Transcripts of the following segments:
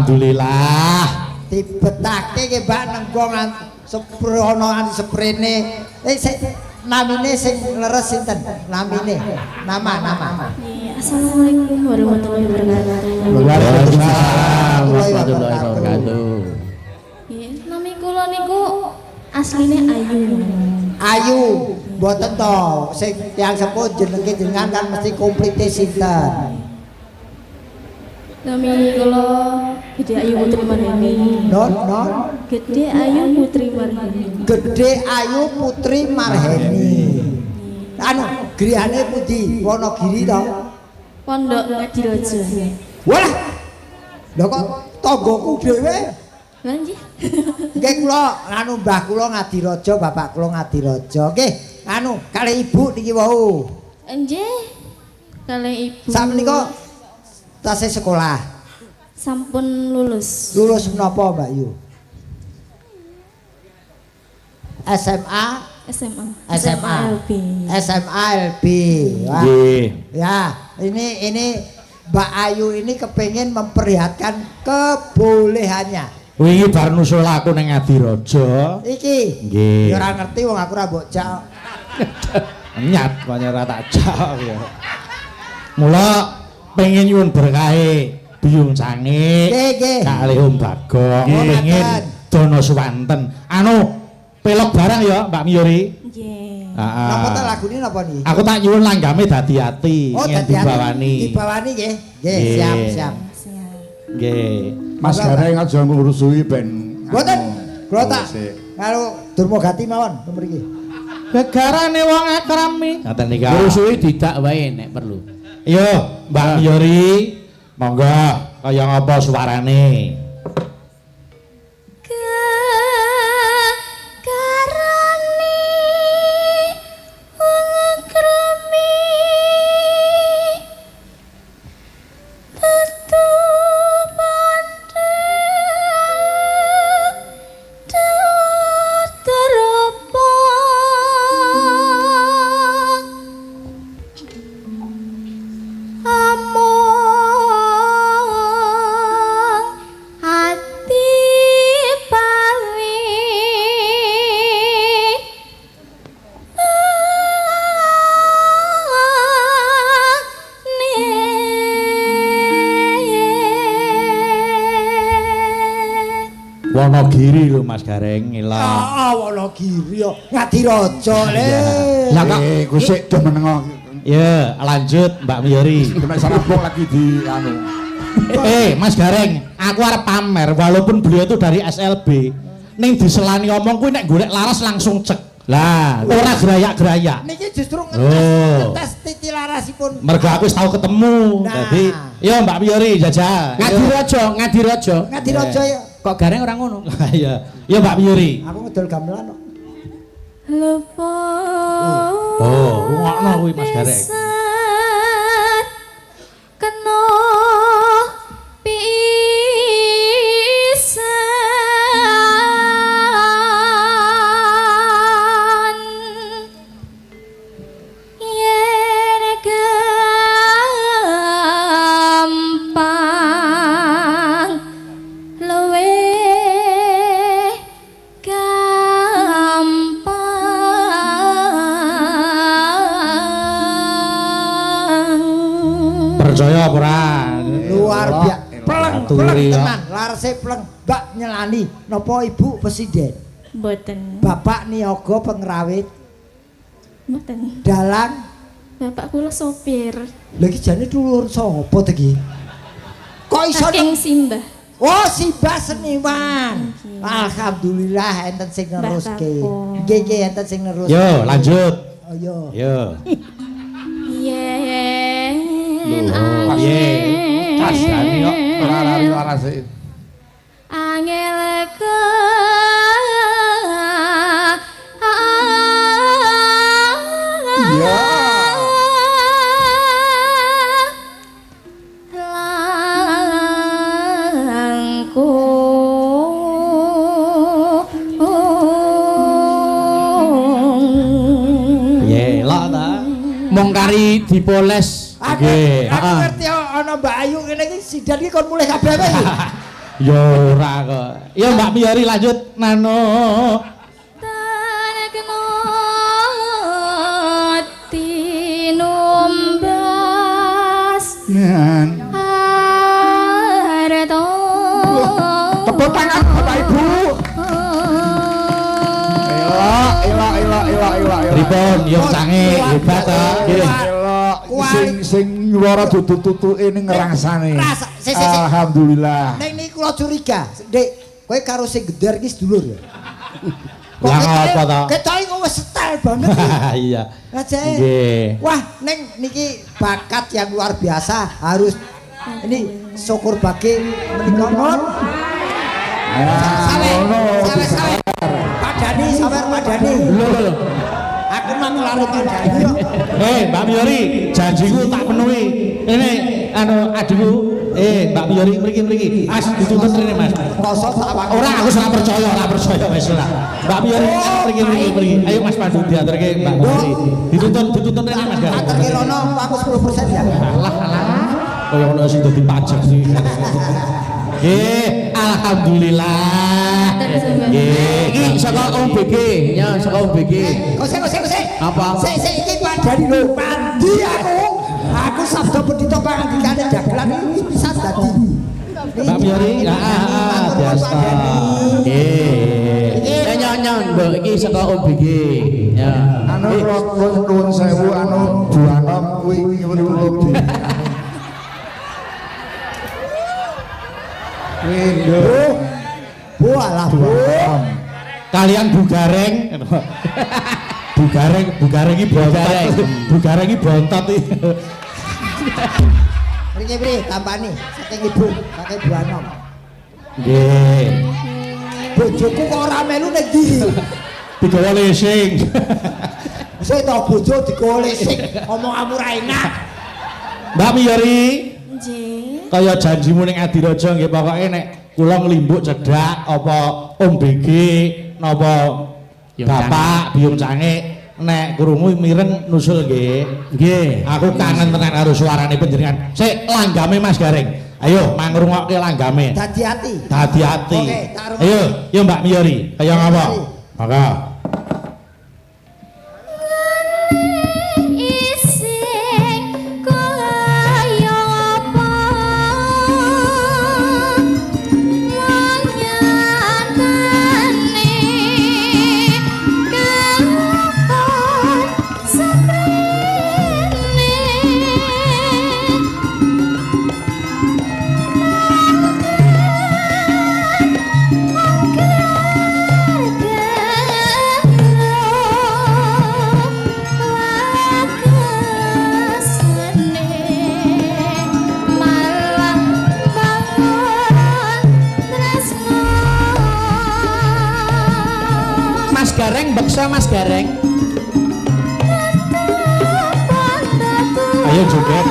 Alhamdulillah. Dibetake ki Mbak nengko seprono nganti seprene. Namine sing leres sinten? Namine. Nama. Assalamualaikum warahmatullahi wabarakatuh. Waalaikumsalam warahmatullahi wabarakatuh. Nggih, nami kula niku asline Ayu. Ayu, mboten to. Sing tiyang sepuh jenenge jenengan kan mesti komplite sinten? Nami kula Gede Ayu Putri Marheni. Non. Gede Ayu Putri Marheni. Gede Ayu Putri Marheni. Anu, griyane pundi? Wonogiri to? Pondok Ngadirojo. Walah. Lha kok tanggoku dhewe? Lah nggih. Nggih kula anu mbah kula Ngadirojo, bapak kula Ngadirojo. Nggih, anu kalih ibu niki wau. Nggih. Kalih ibu. Sakmenika tasih sekolah. Sampun lulus. Lulus menapa Mbak Yu? SMA LB. SMA LB. Wah. Ya, ini Mbak Ayu ini kepengin memperlihatkan kebolehannya. Wingi bar nusul aku ning Ngadirojo. Iki. Nggih. Ya ora ngerti wong aku ora mbok jak. Nyat pancen ora tak jak ya. Mula pengen nyuwun berkahe Biyung Sange. Nggih. Kalih Om Bagong. Pengen dono suwanten. Anu pelok barang ya Mbak Miyori. Nggih. Heeh. Napa ta lagune napa niki? Aku tak nyuwun langgame dadi ati dadi dibawani. Dibawani nggih. Nggih, siap. Nggih. Mas Gareng aja ngurusui ben. Mboten. Kula tak karo Durmagati mawon mriki. Gegarane wong akrami. Ngaten nika. Ngurusui didak wae nek perlu. Yo, Mbak Miyori, monggo kaya ngapa suarane? Wonogiri lho Mas Gareng ngelok. Heeh, Wonogiri yo Ngadirojo le. Lah kok ku sik do menengo. Ya, lanjut Mbak Miyori. Demek sarapung lagi di anu. Mas Gareng, aku arep pamer walaupun beliau itu dari SLB. Ning diselani omong kuwi nek golek laras langsung cek. Lah, ora gerayak-gerayak. Niki justru Oh. ngetes titi larasipun. Mergo aku wis tau ketemu. Nah. Dadi, yo Mbak Miyori jajal. Ngadirojo. Ngadirojo ya. Kok Gareng ora ngono? Lah iya. Yo Mbak Miyori. Aku ngedol gamelan kok. Lepo. Oh, rungokno kuwi Mas Gareng. Kena pisan yen gampang luwe gampang. Percaya apa ora? Luar biasa. Pleng Turi, ya. tenan, larase pleng. Mbak nyelani napa Ibu Presiden? Mboten. Bapak niaga pengrawit Mboten. dalang. Bapak kula sopir. Lha iki jane dulur sapa to iki? Kok iso Saking Simbah. Oh, Simbah Seniman. Alhamdulillah enten sing neruske. Mbah Nggih, enten sing neruske. Yo, lanjut. Oh, yo. Yo. Yen Loh, piye? Kasane kok ora lari larase. angel ke Iya. Piye, lak ta? Mong kari dipoles. Aku Nggih, aku heeh. ngerti ana Mbak Ayu ngene iki sidan iki kon mulih kabeh wae. Yo ora kok. Ya Mbak Miyori lanjut nano. Tanekno tinumbas Nyan. arto. Tepuk tangan Bapak Ibu. Elok. Pripun yo sange hebat ta. Nggih. Elok. Sing nyuwara dudu-tutuke ning ngrangsane. Sik. Alhamdulillah. Ning niki kula curiga, Dik, kowe karo sing geder iki sedulur ya. Lah apa ta? Ketoke kok wis setel banget. Iya. Aja. Nggih. Wah, ning niki bakat yang luar biasa harus ini syukur bagi menika non. Sawe. Padani, sawer padani. Lho. Aku mah kelari padani yo. Mbak Miyori, janjiku tak penuhi. Ini anu adikku. Mbak Miyori mriki. Mas dituntut rene, Mas. Kosok tak wae. Ora aku ora percaya wis ora. Mbak Miyori mriki. Ayo Mas Pandu diaturke Mbak Miyori. Dituntut rene Mas Gareng. Aturke rono aku 10% ya. Alah. Kaya ono sing dadi pajak sih. Nggih, alhamdulillah. Nggih, Iki saka OBG, ya saka OBG. Kosek. Apa? Sik iki padani lho. Pandi aku. Aku sabda pendito pangandikane dagelan iki bisa dadi. Mbak Miyori, biasa. Nggih. Ya nyon, Mbok iki saka OBG. Ya. Anu nuwun sewu anu buanom kuwi nyuwun. Bu alah bu. Kalian Bugareng. Bugareng iki bontot. Bugareng iki bontot iki. Mriki tampani saking ibu, saking Bu Anom. Nggih. Bojoku kok ora melu nek ndi? Digawa lesing. Wis to bojo digawa lesing, omonganmu ra enak. Mbak Miyori, Nggih. kaya janjimu ning Adiraja nggih pokoke nek kula nglimbuk cedhak apa Om BG napa Bapak Biyung Cange nek krungu mireng nusul nggih. Nggih, aku kangen tenan karo suarane panjenengan. Sik langgame Mas Gareng. Ayo mangrungokke langgame. Dadi ati. Dadi ati. Oke, taruh. Ayo, yo Mbak Miyori, kaya ngapa? Maka Ising kaya apa manyatane kelakon saprene Mas Gareng beksa Mas Gareng. ayo joget.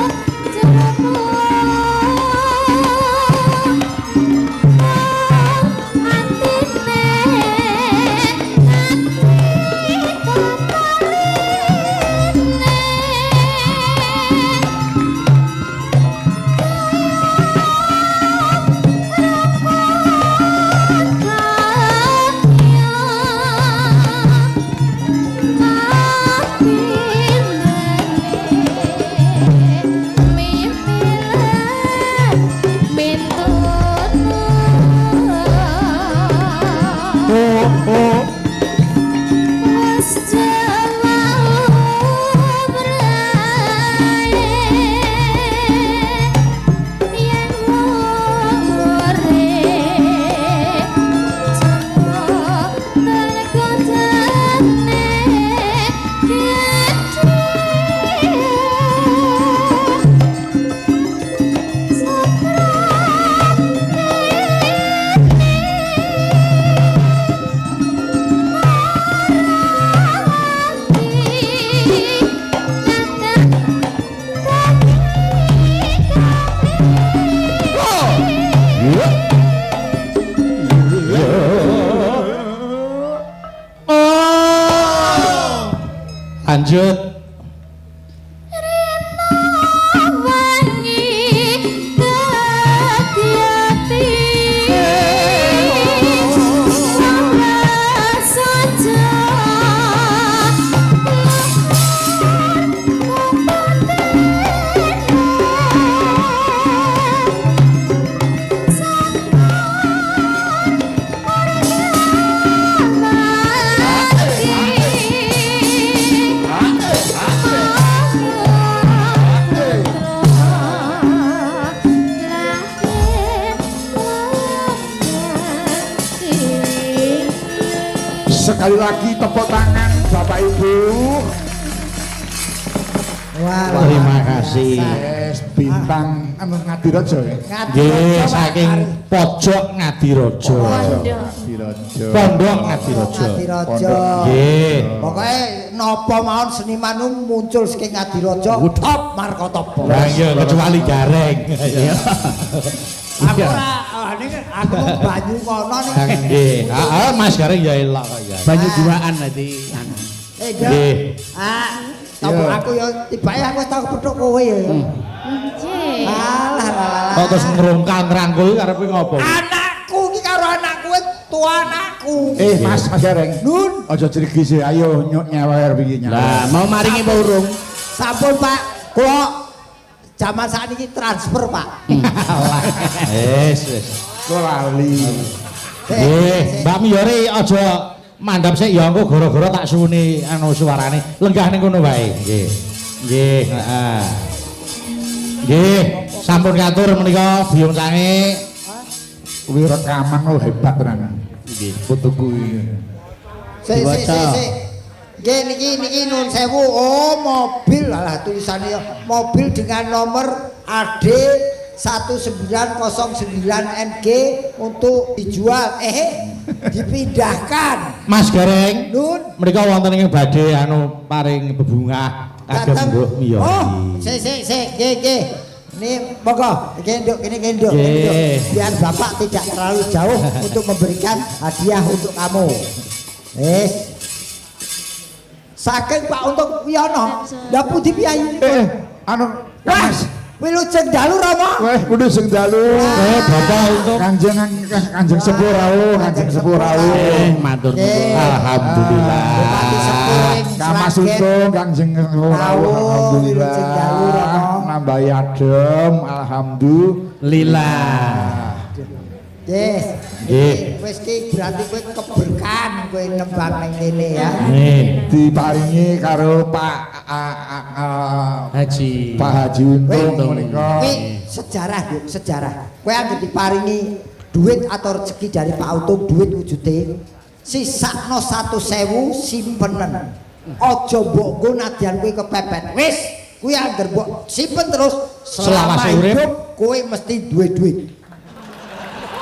Lanjut. sekali lagi tepuk tangan Bapak Ibu. Wah, Terima kasih. Yes, bintang anu Ngadirejo ya. Nggih, saking pojok Ngadirejo. Pondok Ngadirejo. Ngadirejo. Nggih. Pokoke napa mawon seniman muncul saking Ngadirejo top markotop. Lah iya kecuali gareng. Aku ora aku banyu kono ning. Nggih. Heeh, Mas Gareng ya elok kok ya. Banyu duaan nanti. Nggih. Tamu aku ya tibake aku wis tau kepethuk kowe ya. Nggih. Alah. Kok terus ngrungkang ngrangkul karepe ngopo? Anakku iki karo anakku tua anakku. Mas Gareng. Nun. Aja cerigi sih, ayo nyawer iki Lah, mau maringi apa urung? Sampun Pak, kula jaman sakniki transfer Pak. Wis. Kok lali. Nggih, Mbak Miyori aja mandhap sik ya engko gara-gara tak suwuni anu suarane. Lenggah ning kono wae. Nggih. Nggih, heeh. Nggih, sampun katur menika Biyung Sange. Kuwi rekaman lo hebat tenan. Nggih. Fotoku iki. Sik. Nggih niki nun sewu. Oh, mobil alah tulisannya ya. Mobil dengan nomor AD 1909NG untuk dijual. Dipindahkan. Mas Gareng. Nun. Menika wonten ing badhe anu paring bebungah kagem Mbok Miyori. Oh, sik. Nggih. Ini monggo, kenduk, ini kenduk. Biar Bapak tidak terlalu jauh untuk memberikan hadiah untuk kamu. Saking Pak Untung Wiono, ndak putih piyai. Anu Wah, wilujeng dalu Rama. weh kudu sing dalu. Bapak untuk Kanjeng Sepuh rawuh, Kanjeng Sepuh rawuh. Matur nuwun. alhamdulillah. Bupati Sepuring, Kamas Sragen. Untung Kanjeng Sepuh rawuh, alhamdulillah. Wilujeng dalu Rama. Nambah adem, alhamdulillah. Yes. Nggih. Wis ki berarti kowe keberkahan kowe nembang ning kene ya. Nggih. Diparingi karo Haji. Pak Haji Untung Weh, menika. Kuwi sejarah, Duk, sejarah. Kowe anggere diparingi duit atau rezeki dari Pak Untung, duit wujude sisakno 100.000 simpenen. Aja mbok nggo nadyan kowe kepepet. Wis, kuwi anggere mbok simpen terus selama Selawase urip. hidup kowe mesti duwe duit.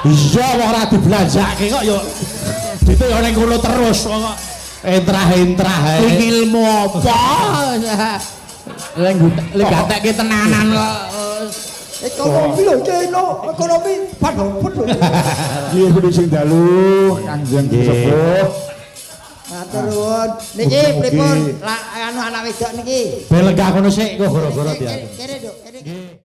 Iya wong ora dibelanjake kok yo. Dite yo ning kono terus kok entrah-entrah ae. Iki ilmu apa? Lek gatekke tenanan kok. Ekonomi lho, ekonomi padha-padha. Nggih kudu sing dalu Kanjeng Sepuh. Matur nuwun. Niki pripun anu anak wedok niki? Ben lenggah kono sik kok gara-gara dia. Kene, Duk, kene.